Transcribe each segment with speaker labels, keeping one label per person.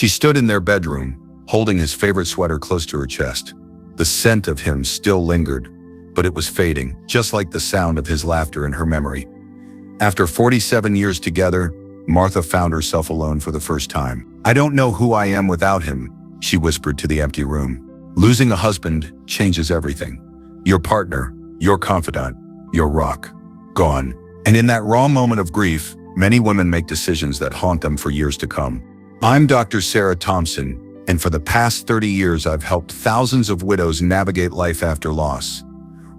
Speaker 1: She stood in their bedroom, holding his favorite sweater close to her chest. The scent of him still lingered, but it was fading, just like the sound of his laughter in her memory. After 47 years together, Martha found herself alone for the first time. "I don't know who I am without him," she whispered to the empty room. Losing a husband changes everything. Your partner, your confidant, your rock, gone. And in that raw moment of grief, many women make decisions that haunt them for years to come. I'm Dr. Sarah Thompson, and for the past 30 years I've helped thousands of widows navigate life after loss.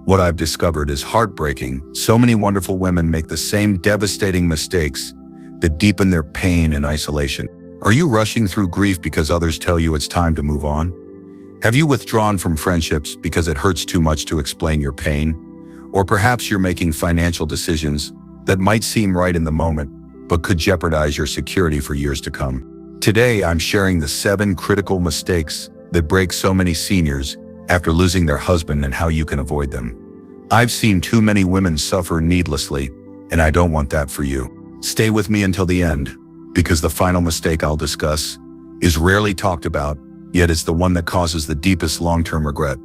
Speaker 1: What I've discovered is heartbreaking. So many wonderful women make the same devastating mistakes that deepen their pain and isolation. Are you rushing through grief because others tell you it's time to move on? Have you withdrawn from friendships because it hurts too much to explain your pain? Or perhaps you're making financial decisions that might seem right in the moment, but could jeopardize your security for years to come. Today, I'm sharing the 7 critical mistakes that break so many seniors after losing their husband and how you can avoid them. I've seen too many women suffer needlessly, and I don't want that for you. Stay with me until the end, because the final mistake I'll discuss is rarely talked about, yet it's the one that causes the deepest long-term regret.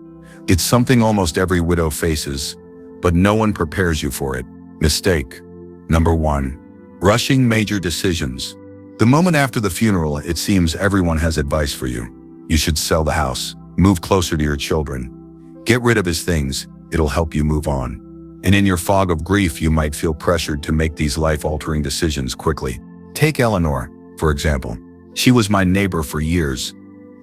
Speaker 1: It's something almost every widow faces, but no one prepares you for it. Mistake number 1. Rushing major decisions. The moment after the funeral, it seems everyone has advice for you. You should sell the house, move closer to your children, get rid of his things, it'll help you move on. And in your fog of grief, you might feel pressured to make these life-altering decisions quickly. Take Eleanor, for example. She was my neighbor for years,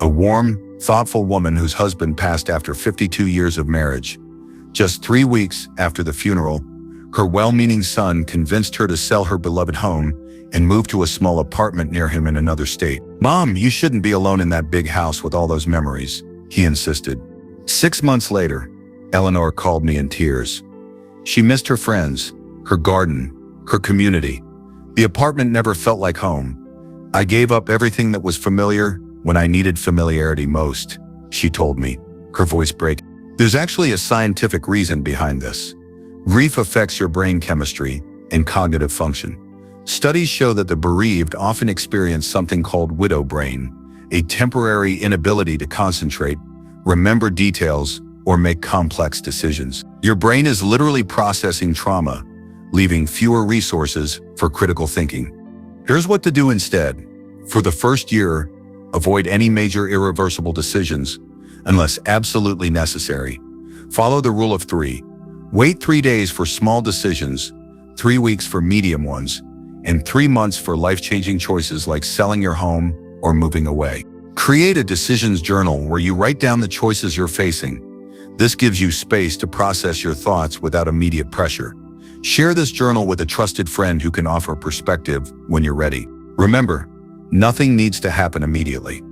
Speaker 1: a warm, thoughtful woman whose husband passed after 52 years of marriage. Just 3 weeks after the funeral, her well-meaning son convinced her to sell her beloved home and move to a small apartment near him in another state. "Mom, you shouldn't be alone in that big house with all those memories," he insisted. 6 months later, Eleanor called me in tears. She missed her friends, her garden, her community. The apartment never felt like home. "I gave up everything that was familiar when I needed familiarity most," she told me, her voice breaking. There's actually a scientific reason behind this. Grief affects your brain chemistry and cognitive function. Studies show that the bereaved often experience something called widow brain, a temporary inability to concentrate, remember details, or make complex decisions. Your brain is literally processing trauma, leaving fewer resources for critical thinking. Here's what to do instead. For the first year, avoid any major irreversible decisions unless absolutely necessary. Follow the rule of 3. Wait 3 days for small decisions, 3 weeks for medium ones, and 3 months for life-changing choices like selling your home or moving away. Create a decisions journal where you write down the choices you're facing. This gives you space to process your thoughts without immediate pressure. Share this journal with a trusted friend who can offer perspective when you're ready. Remember, nothing needs to happen immediately.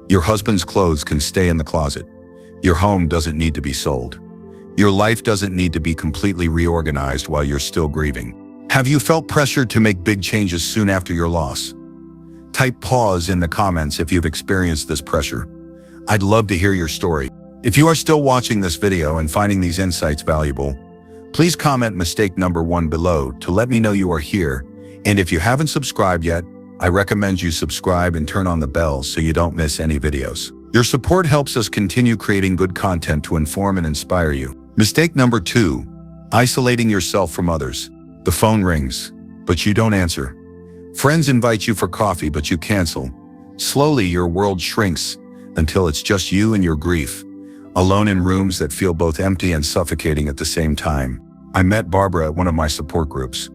Speaker 1: Your husband's clothes can stay in the closet. Your home doesn't need to be sold. Your life doesn't need to be completely reorganized while you're still grieving. Have you felt pressured to make big changes soon after your loss? Type pause in the comments if you've experienced this pressure. I'd love to hear your story. If you are still watching this video and finding these insights valuable, please comment mistake number 1 below to let me know you are here. And if you haven't subscribed yet, I recommend you subscribe and turn on the bell so you don't miss any videos. Your support helps us continue creating good content to inform and inspire you. Mistake number 2, isolating yourself from others. The phone rings, but you don't answer. Friends invite you for coffee, but you cancel. Slowly, your world shrinks until it's just you and your grief, alone in rooms that feel both empty and suffocating at the same time. I met Barbara at one of my support groups.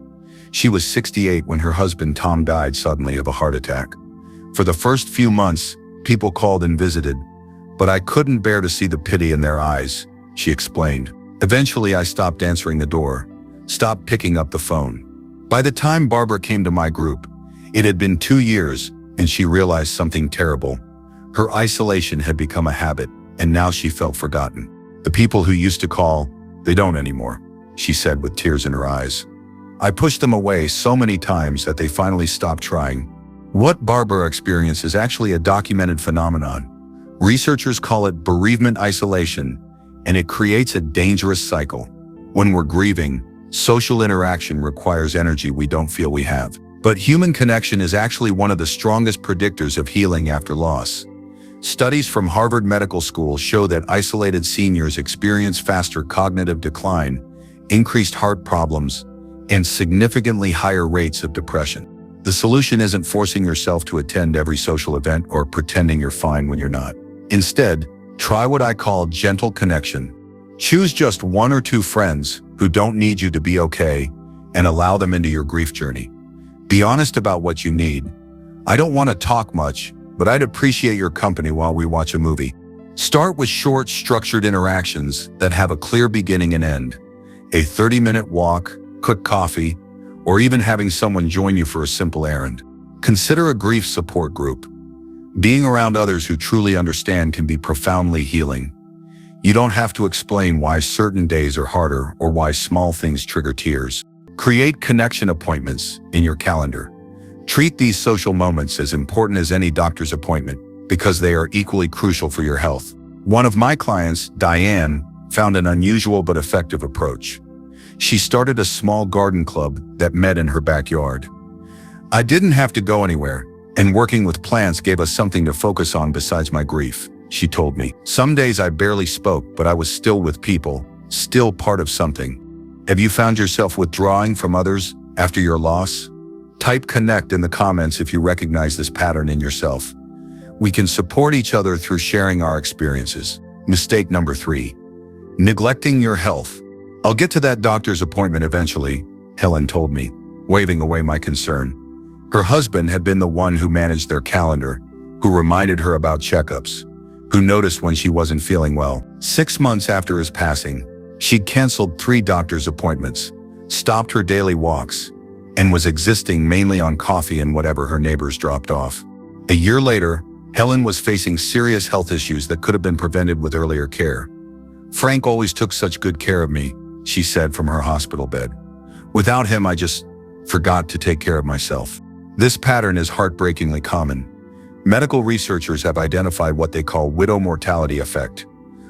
Speaker 1: She was 68 when her husband Tom died suddenly of a heart attack. For the first few months, people called and visited, but I couldn't bear to see the pity in their eyes, she explained. Eventually, I stopped answering the door, stopped picking up the phone. By the time Barbara came to my group, it had been 2 years, and she realized something terrible. Her isolation had become a habit, and now she felt forgotten. The people who used to call, they don't anymore, she said with tears in her eyes. I pushed them away so many times that they finally stopped trying. What Barbara experienced is actually a documented phenomenon. Researchers call it bereavement isolation, and it creates a dangerous cycle. When we're grieving, social interaction requires energy we don't feel we have. But human connection is actually one of the strongest predictors of healing after loss. Studies from Harvard Medical School show that isolated seniors experience faster cognitive decline, increased heart problems, and significantly higher rates of depression. The solution isn't forcing yourself to attend every social event or pretending you're fine when you're not. Instead, try what I call gentle connection. Choose just one or two friends who don't need you to be okay and allow them into your grief journey. Be honest about what you need. I don't want to talk much, but I'd appreciate your company while we watch a movie. Start with short, structured interactions that have a clear beginning and end. A 30-minute walk, quick coffee, or even having someone join you for a simple errand. Consider a grief support group. Being around others who truly understand can be profoundly healing. You don't have to explain why certain days are harder or why small things trigger tears. Create connection appointments in your calendar. Treat these social moments as important as any doctor's appointment because they are equally crucial for your health. One of my clients, Diane, found an unusual but effective approach. She started a small garden club that met in her backyard. I didn't have to go anywhere, and working with plants gave us something to focus on besides my grief, she told me. Some days I barely spoke, but I was still with people, still part of something. Have you found yourself withdrawing from others after your loss? Type connect in the comments if you recognize this pattern in yourself. We can support each other through sharing our experiences. Mistake number 3, neglecting your health. I'll get to that doctor's appointment eventually, Helen told me, waving away my concern. Her husband had been the one who managed their calendar, who reminded her about checkups, who noticed when she wasn't feeling well. 6 months after his passing, she'd canceled 3 doctor's appointments, stopped her daily walks, and was existing mainly on coffee and whatever her neighbors dropped off. A year later, Helen was facing serious health issues that could have been prevented with earlier care. Frank always took such good care of me, she said from her hospital bed. Without him, I just forgot to take care of myself. This pattern is heartbreakingly common. Medical researchers have identified what they call widow mortality effect.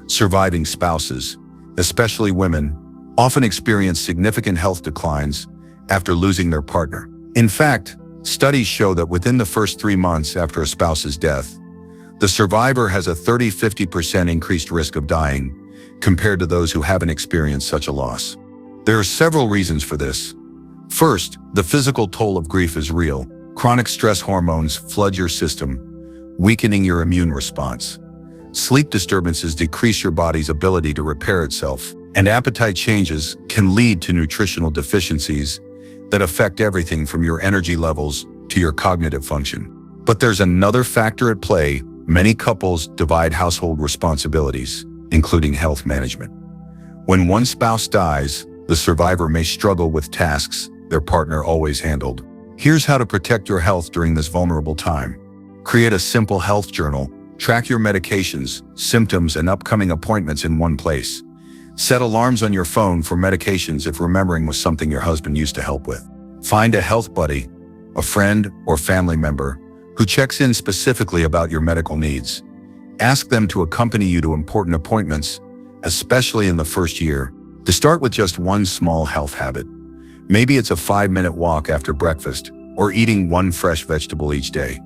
Speaker 1: Surviving spouses, especially women, often experience significant health declines after losing their partner. In fact, studies show that within the first 3 months after a spouse's death, the survivor has a 30–50% increased risk of dying compared to those who haven't experienced such a loss. There are several reasons for this. First, the physical toll of grief is real. Chronic stress hormones flood your system, weakening your immune response. Sleep disturbances decrease your body's ability to repair itself, and appetite changes can lead to nutritional deficiencies that affect everything from your energy levels to your cognitive function. But there's another factor at play. Many couples divide household responsibilities, including health management. When one spouse dies, the survivor may struggle with tasks their partner always handled. Here's how to protect your health during this vulnerable time. Create a simple health journal. Track your medications, symptoms, and upcoming appointments in one place. Set alarms on your phone for medications if remembering was something your husband used to help with. Find a health buddy, a friend or family member, who checks in specifically about your medical needs. Ask them to accompany you to important appointments, especially in the first year. To start with just one small health habit. Maybe it's a 5-minute walk after breakfast, or eating 1 fresh vegetable each day.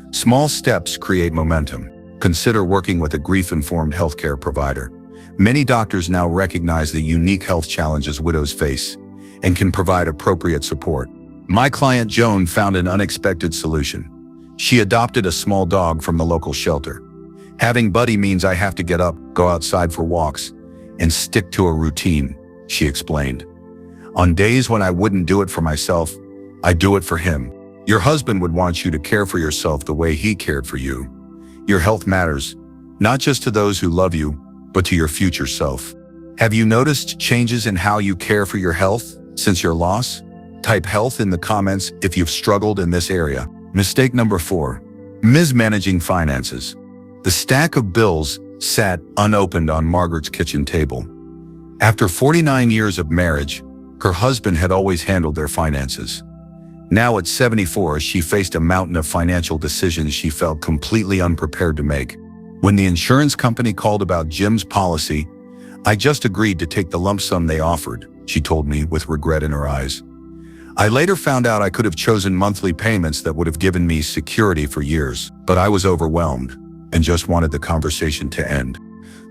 Speaker 1: Small steps create momentum. Consider working with a grief-informed healthcare provider. Many doctors now recognize the unique health challenges widows face and can provide appropriate support. My client Joan found an unexpected solution. She adopted a small dog from the local shelter. Having Buddy means I have to get up, go outside for walks, and stick to a routine, she explained. On days when I wouldn't do it for myself, I do it for him. Your husband would want you to care for yourself the way he cared for you. Your health matters, not just to those who love you, but to your future self. Have you noticed changes in how you care for your health since your loss? Type health in the comments if you've struggled in this area. Mistake number 4, mismanaging finances. The stack of bills sat unopened on Margaret's kitchen table. After 49 years of marriage, her husband had always handled their finances. Now at 74, she faced a mountain of financial decisions she felt completely unprepared to make. When the insurance company called about Jim's policy, I just agreed to take the lump sum they offered, she told me with regret in her eyes. I later found out I could have chosen monthly payments that would have given me security for years, but I was overwhelmed and just wanted the conversation to end.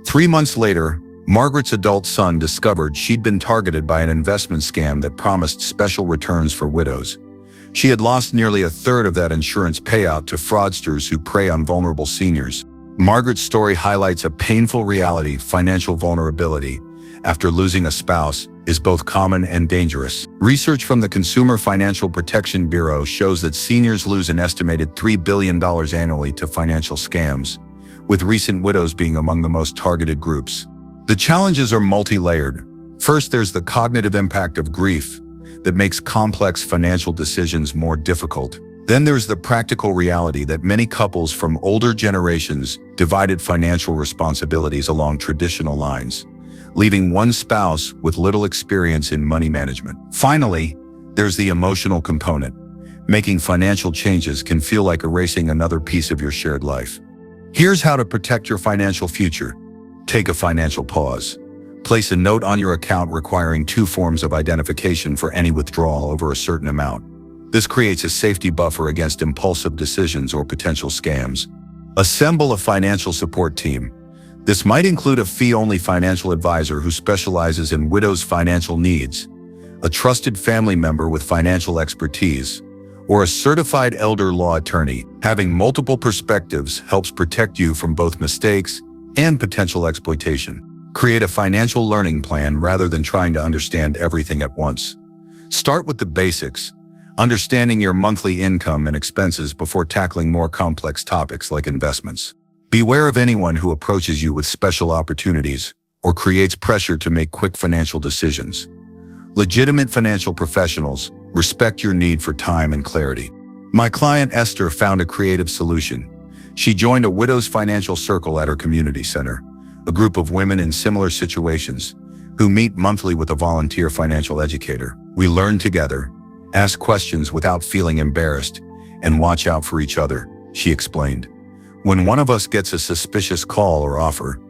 Speaker 1: 3 months later, Margaret's adult son discovered she'd been targeted by an investment scam that promised special returns for widows. She had lost nearly a third of that insurance payout to fraudsters who prey on vulnerable seniors. Margaret's story highlights a painful reality: financial vulnerability after losing a spouse is both common and dangerous. Research from the Consumer Financial Protection Bureau shows that seniors lose an estimated $3 billion annually to financial scams, with recent widows being among the most targeted groups. The challenges are multi-layered. First, there's the cognitive impact of grief that makes complex financial decisions more difficult. Then there's the practical reality that many couples from older generations divided financial responsibilities along traditional lines, leaving one spouse with little experience in money management. Finally, there's the emotional component. Making financial changes can feel like erasing another piece of your shared life. Here's how to protect your financial future. Take a financial pause. Place a note on your account requiring 2 forms of identification for any withdrawal over a certain amount. This creates a safety buffer against impulsive decisions or potential scams. Assemble a financial support team. This might include a fee-only financial advisor who specializes in widows' financial needs, a trusted family member with financial expertise, or a certified elder law attorney. Having multiple perspectives helps protect you from both mistakes and potential exploitation. Create a financial learning plan rather than trying to understand everything at once. Start with the basics, understanding your monthly income and expenses before tackling more complex topics like investments. Beware of anyone who approaches you with special opportunities or creates pressure to make quick financial decisions. Legitimate financial professionals respect your need for time and clarity. My client Esther found a creative solution. She joined a widow's financial circle at her community center, a group of women in similar situations who meet monthly with a volunteer financial educator. We learn together, ask questions without feeling embarrassed, and watch out for each other, she explained. When one of us gets a suspicious call or offer,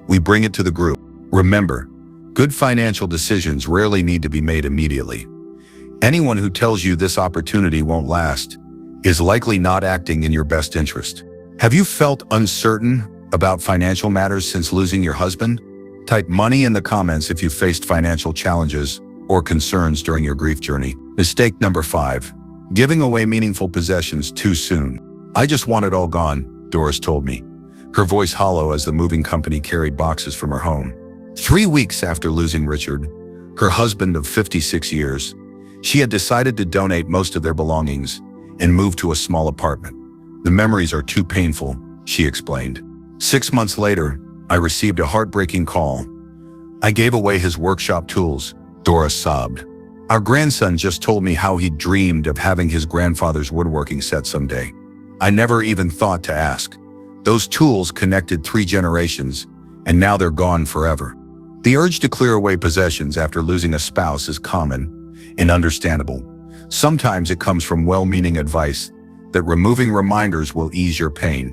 Speaker 1: we bring it to the group. Remember, good financial decisions rarely need to be made immediately. Anyone who tells you this opportunity won't last is likely not acting in your best interest. Have you felt uncertain about financial matters since losing your husband? Type money in the comments if you faced financial challenges or concerns during your grief journey. Mistake number 5. Giving away meaningful possessions too soon. I just want it all gone, Doris told me, her voice hollow as the moving company carried boxes from her home. 3 weeks after losing Richard, her husband of 56 years, she had decided to donate most of their belongings and move to a small apartment. The memories are too painful, she explained. 6 months later, I received a heartbreaking call. I gave away his workshop tools, Doris sobbed. Our grandson just told me how he dreamed of having his grandfather's woodworking set someday. I never even thought to ask. Those tools connected 3 generations, and now they're gone forever. The urge to clear away possessions after losing a spouse is common and understandable. Sometimes it comes from well-meaning advice that removing reminders will ease your pain.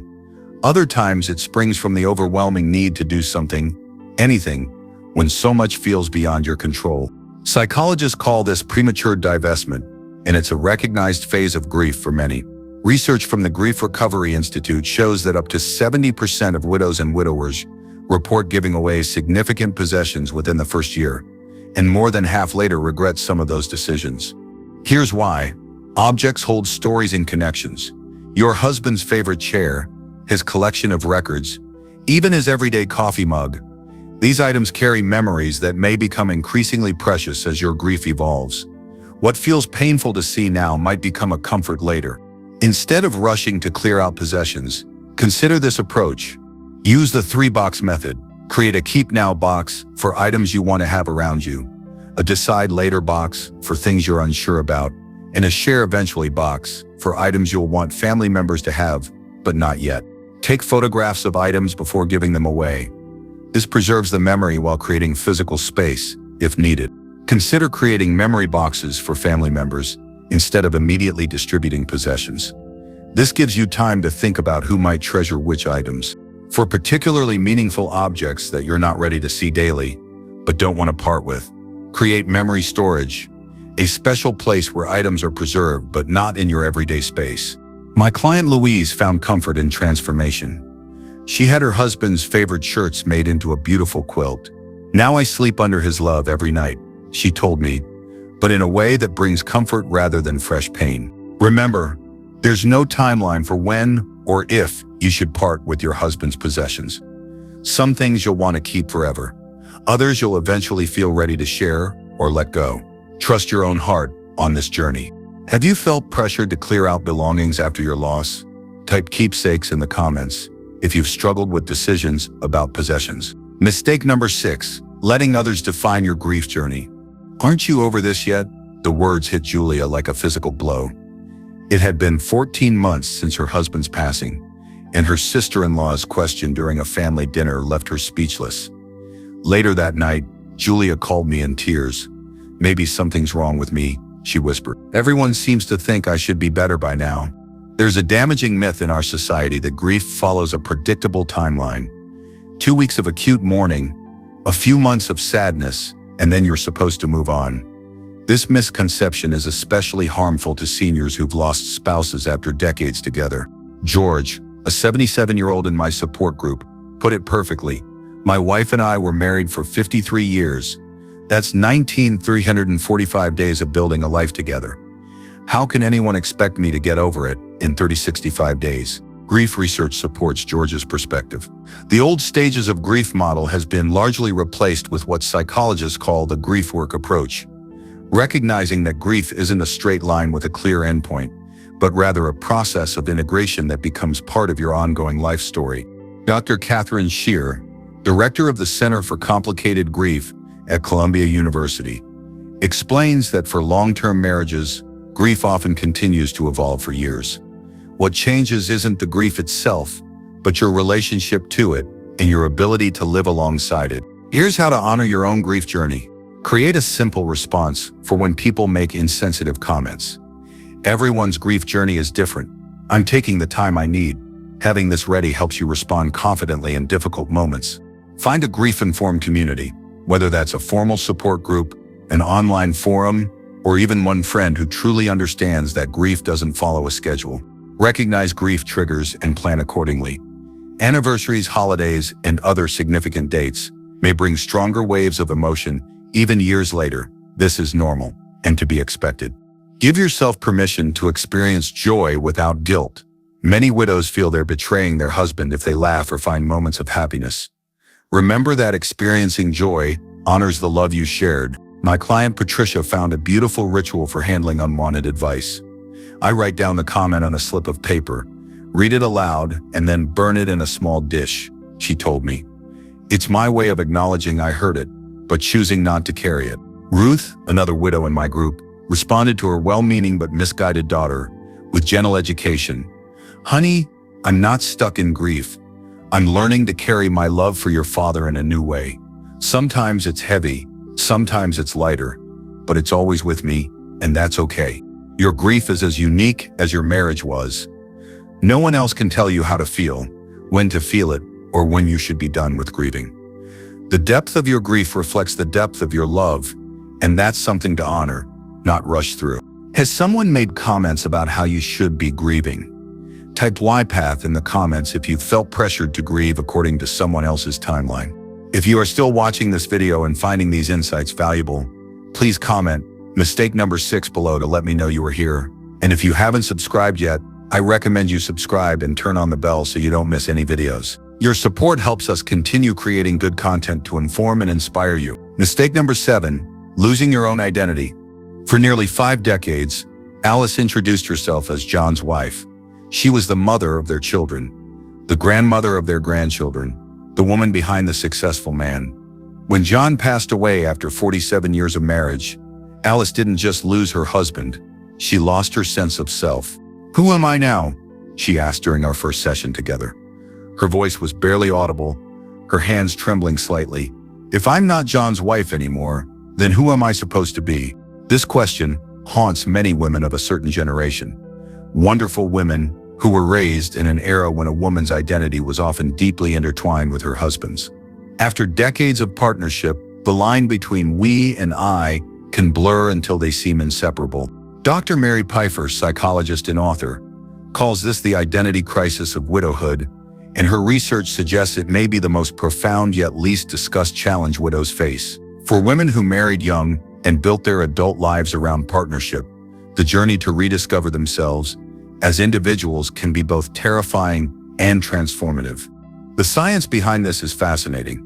Speaker 1: Other times it springs from the overwhelming need to do something, anything, when so much feels beyond your control. Psychologists call this premature divestment, and it's a recognized phase of grief for many. Research from the Grief Recovery Institute shows that up to 70% of widows and widowers report giving away significant possessions within the first year, and more than half later regret some of those decisions. Here's why. Objects hold stories and connections. Your husband's favorite chair, his collection of records, even his everyday coffee mug. These items carry memories that may become increasingly precious as your grief evolves. What feels painful to see now might become a comfort later. Instead of rushing to clear out possessions, consider this approach. Use the 3-box method. Create a keep now box for items you want to have around you, a decide later box for things you're unsure about, and a share eventually box for items you'll want family members to have, but not yet. Take photographs of items before giving them away. This preserves the memory while creating physical space, if needed. Consider creating memory boxes for family members instead of immediately distributing possessions. This gives you time to think about who might treasure which items. For particularly meaningful objects that you're not ready to see daily, but don't want to part with, create memory storage. a special place where items are preserved but not in your everyday space. My client Louise found comfort in transformation. She had her husband's favorite shirts made into a beautiful quilt. "Now I sleep under his love every night," she told me, but in a way that brings comfort rather than fresh pain. Remember, there's no timeline for when or if you should part with your husband's possessions. Some things you'll want to keep forever. Others you'll eventually feel ready to share or let go. Trust your own heart on this journey. Have you felt pressured to clear out belongings after your loss? Type keepsakes in the comments if you've struggled with decisions about possessions. Mistake number 6, letting others define your grief journey. Aren't you over this yet? The words hit Julia like a physical blow. It had been 14 months since her husband's passing, and her sister-in-law's question during a family dinner left her speechless. Later that night, Julia called me in tears. "Maybe something's wrong with me," she whispered. "Everyone seems to think I should be better by now." There's a damaging myth in our society that grief follows a predictable timeline. 2 weeks of acute mourning, a few months of sadness, and then you're supposed to move on. This misconception is especially harmful to seniors who've lost spouses after decades together. George, a 77-year-old in my support group, put it perfectly. "My wife and I were married for 53 years. That's 19,345 days of building a life together. How can anyone expect me to get over it in 365 days? Grief research supports George's perspective. The old stages of grief model has been largely replaced with what psychologists call the grief work approach, recognizing that grief isn't a straight line with a clear endpoint, but rather a process of integration that becomes part of your ongoing life story. Dr. Catherine Shear, director of the Center for Complicated Grief at Columbia University, explains that for long-term marriages, grief often continues to evolve for years. What changes isn't the grief itself, but your relationship to it and your ability to live alongside it. Here's how to honor your own grief journey. Create a simple response for when people make insensitive comments. Everyone's grief journey is different. "I'm taking the time I need." Having this ready helps you respond confidently in difficult moments. Find a grief-informed community, whether that's a formal support group, an online forum, or even one friend who truly understands that grief doesn't follow a schedule. Recognize grief triggers and plan accordingly. Anniversaries, holidays, and other significant dates may bring stronger waves of emotion even years later. This is normal and to be expected. Give yourself permission to experience joy without guilt. Many widows feel they're betraying their husband if they laugh or find moments of happiness. Remember that experiencing joy honors the love you shared. My client Patricia found a beautiful ritual for handling unwanted advice. "I write down the comment on a slip of paper, read it aloud, and then burn it in a small dish," she told me. "It's my way of acknowledging I heard it, but choosing not to carry it." Ruth, another widow in my group, responded to her well-meaning but misguided daughter with gentle education. "Honey, I'm not stuck in grief. I'm learning to carry my love for your father in a new way. Sometimes it's heavy, sometimes it's lighter, but it's always with me, and that's okay. Your grief is as unique as your marriage was. No one else can tell you how to feel, when to feel it, or when you should be done with grieving. The depth of your grief reflects the depth of your love, and that's something to honor, not rush through." Has someone made comments about how you should be grieving? Type YPath in the comments if you felt pressured to grieve according to someone else's timeline. If you are still watching this video and finding these insights valuable, please comment mistake number 6 below to let me know you are here. And if you haven't subscribed yet, I recommend you subscribe and turn on the bell so you don't miss any videos. Your support helps us continue creating good content to inform and inspire you. Mistake number 7, losing your own identity. For nearly 5 decades, Alice introduced herself as John's wife. She was the mother of their children, the grandmother of their grandchildren, the woman behind the successful man. When John passed away after 47 years of marriage, Alice didn't just lose her husband, she lost her sense of self. "Who am I now?" she asked during our first session together. Her voice was barely audible, her hands trembling slightly. "If I'm not John's wife anymore, then who am I supposed to be?" This question haunts many women of a certain generation. Wonderful women who were raised in an era when a woman's identity was often deeply intertwined with her husband's. After decades of partnership, the line between we and I can blur until they seem inseparable. Dr. Mary Pfeiffer, psychologist and author, calls this the identity crisis of widowhood, and her research suggests it may be the most profound yet least discussed challenge widows face. For women who married young and built their adult lives around partnership, the journey to rediscover themselves as individuals can be both terrifying and transformative. The science behind this is fascinating.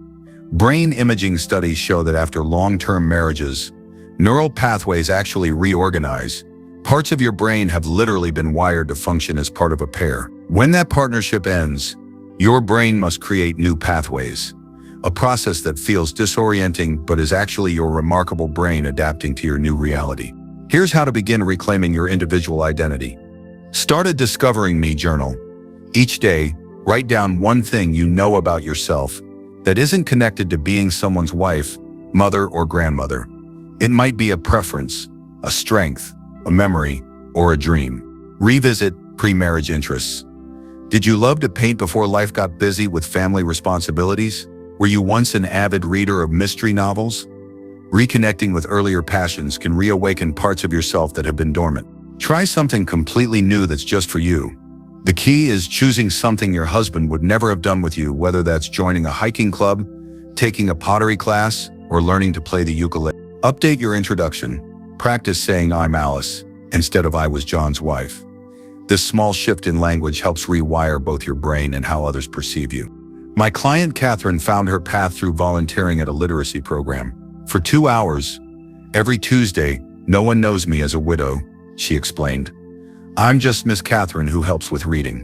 Speaker 1: Brain imaging studies show that after long-term marriages, neural pathways actually reorganize. Parts of your brain have literally been wired to function as part of a pair. When that partnership ends, your brain must create new pathways, a process that feels disorienting but is actually your remarkable brain adapting to your new reality. Here's how to begin reclaiming your individual identity. Start a Discovering Me journal. Each day, write down one thing you know about yourself that isn't connected to being someone's wife, mother, or grandmother. It might be a preference, a strength, a memory, or a dream. Revisit pre-marriage interests. Did you love to paint before life got busy with family responsibilities? Were you once an avid reader of mystery novels? Reconnecting with earlier passions can reawaken parts of yourself that have been dormant. Try something completely new that's just for you. The key is choosing something your husband would never have done with you, whether that's joining a hiking club, taking a pottery class, or learning to play the ukulele. Update your introduction. Practice saying "I'm Alice" instead of "I was John's wife." This small shift in language helps rewire both your brain and how others perceive you. My client Catherine found her path through volunteering at a literacy program. For 2 hours, every Tuesday, "No one knows me as a widow," she explained. "I'm just Miss Catherine who helps with reading.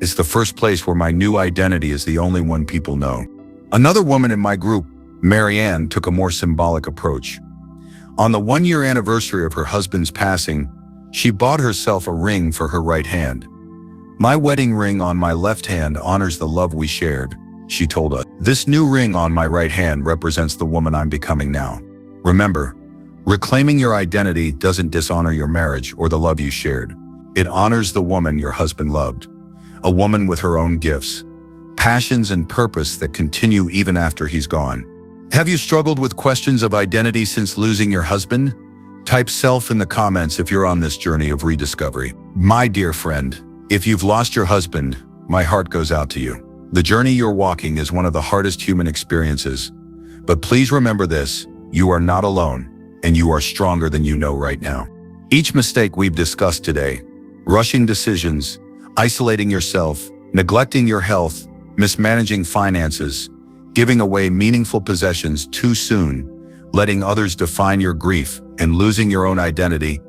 Speaker 1: It's the first place where my new identity is the only one people know." Another woman in my group, Marianne, took a more symbolic approach. On the 1-year anniversary of her husband's passing, she bought herself a ring for her right hand. "My wedding ring on my left hand honors the love we shared," she told us. "This new ring on my right hand represents the woman I'm becoming now." Remember, reclaiming your identity doesn't dishonor your marriage or the love you shared. It honors the woman your husband loved, a woman with her own gifts, passions, and purpose that continue even after he's gone. Have you struggled with questions of identity since losing your husband? Type "self" in the comments if you're on this journey of rediscovery. My dear friend, if you've lost your husband, my heart goes out to you. The journey you're walking is one of the hardest human experiences. But please remember this: you are not alone, and you are stronger than you know right now. Each mistake we've discussed today, rushing decisions, isolating yourself, neglecting your health, mismanaging finances, giving away meaningful possessions too soon, letting others define your grief, and losing your own identity,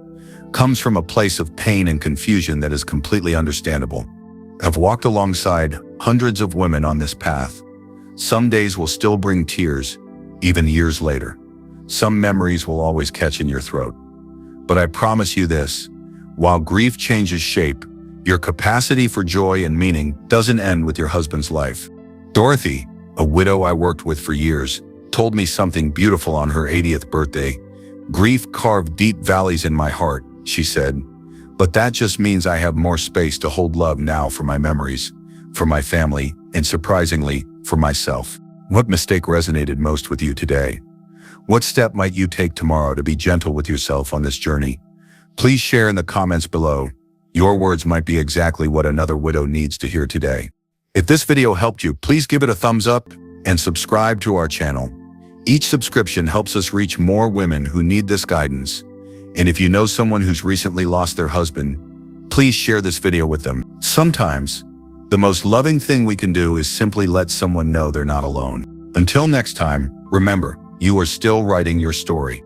Speaker 1: comes from a place of pain and confusion that is completely understandable. I've walked alongside hundreds of women on this path. Some days will still bring tears, even years later. Some memories will always catch in your throat. But I promise you this: while grief changes shape, your capacity for joy and meaning doesn't end with your husband's life. Dorothy, a widow I worked with for years, told me something beautiful on her 80th birthday. "Grief carved deep valleys in my heart," she said, "but that just means I have more space to hold love now for my memories, for my family, and surprisingly, for myself." What mistake resonated most with you today? What step might you take tomorrow to be gentle with yourself on this journey? Please share in the comments below. Your words might be exactly what another widow needs to hear today. If this video helped you, please give it a thumbs up and subscribe to our channel. Each subscription helps us reach more women who need this guidance. And if you know someone who's recently lost their husband, please share this video with them. Sometimes, the most loving thing we can do is simply let someone know they're not alone. Until next time, remember, you are still writing your story.